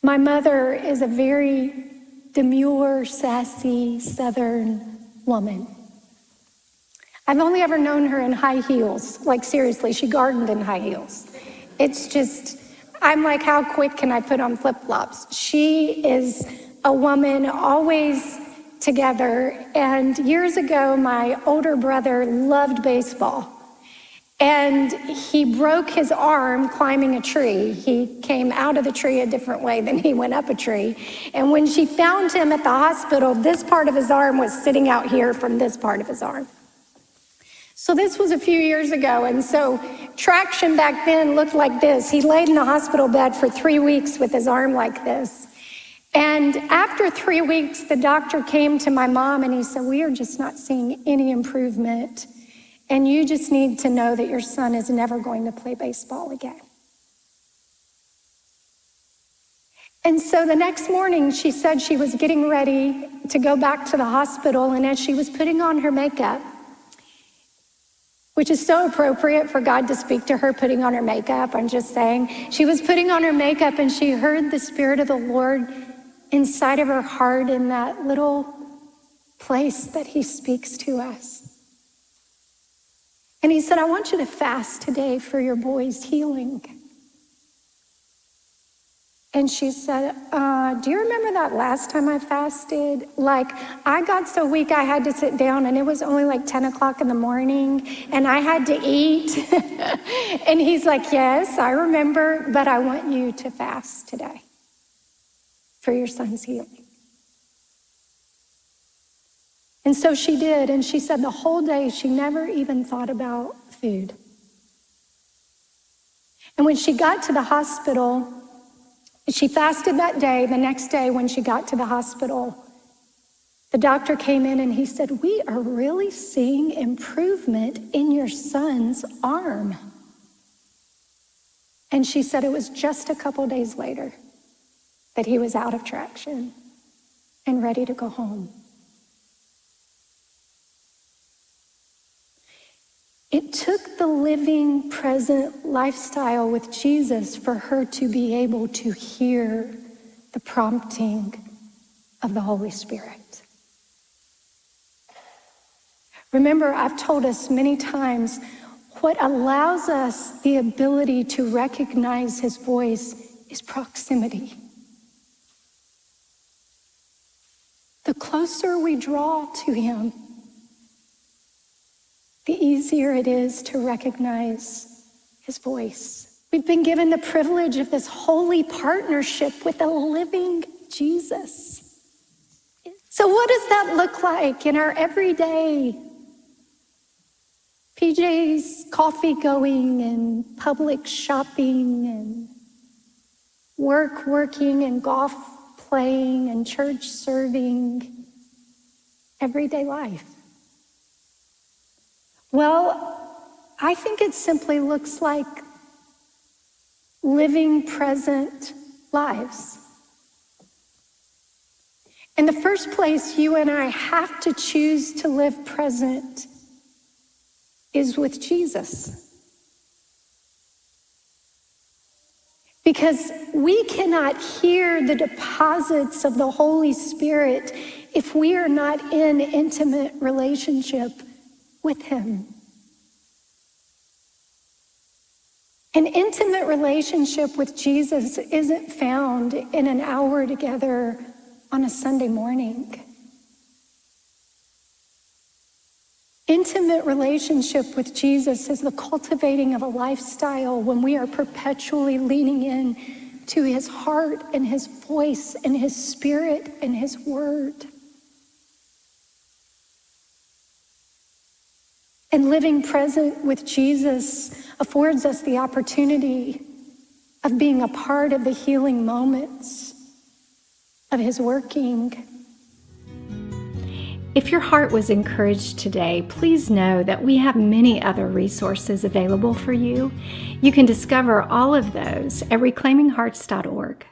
My mother is a very demure, sassy, Southern woman. I've only ever known her in high heels. Like, seriously, she gardened in high heels. It's just, I'm like, how quick can I put on flip-flops? She is a woman always together. And years ago, my older brother loved baseball. And he broke his arm climbing a tree. He came out of the tree a different way than he went up a tree. And when she found him at the hospital, this part of his arm was sitting out here from this part of his arm. So this was a few years ago, and so traction back then looked like this. He laid in the hospital bed for 3 weeks with his arm like this. And after 3 weeks, the doctor came to my mom and he said, "We are just not seeing any improvement. And you just need to know that your son is never going to play baseball again." And so the next morning, she said she was getting ready to go back to the hospital, and as she was putting on her makeup, which is so appropriate for God to speak to her putting on her makeup, I'm just saying, she was putting on her makeup and she heard the Spirit of the Lord inside of her heart in that little place that he speaks to us. And he said, "I want you to fast today for your boy's healing." And she said, "Do you remember that last time I fasted? Like, I got so weak I had to sit down and it was only like 10 o'clock in the morning and I had to eat." And he's like, "Yes, I remember, but I want you to fast today for your son's healing." And so she did, and she said the whole day she never even thought about food. And when she got to the hospital, she fasted that day. The next day when she got to the hospital, the doctor came in and he said, "We are really seeing improvement in your son's arm." And she said it was just a couple days later that he was out of traction and ready to go home. It took the living, present lifestyle with Jesus for her to be able to hear the prompting of the Holy Spirit. Remember, I've told us many times, what allows us the ability to recognize his voice is proximity. The closer we draw to him, the easier it is to recognize his voice. We've been given the privilege of this holy partnership with the living Jesus. So what does that look like in our everyday PJs, coffee going, and public shopping, and working, and golf playing, and church serving, everyday life? Well, I think it simply looks like living present lives. In the first place, you and I have to choose to live present is with Jesus. Because we cannot hear the deposits of the Holy Spirit if we are not in intimate relationship with him. An intimate relationship with Jesus isn't found in an hour together on a Sunday morning. Intimate relationship with Jesus is the cultivating of a lifestyle when we are perpetually leaning in to his heart and his voice and his spirit and his word. And living present with Jesus affords us the opportunity of being a part of the healing moments of his working. If your heart was encouraged today, please know that we have many other resources available for you. You can discover all of those at reclaiminghearts.org.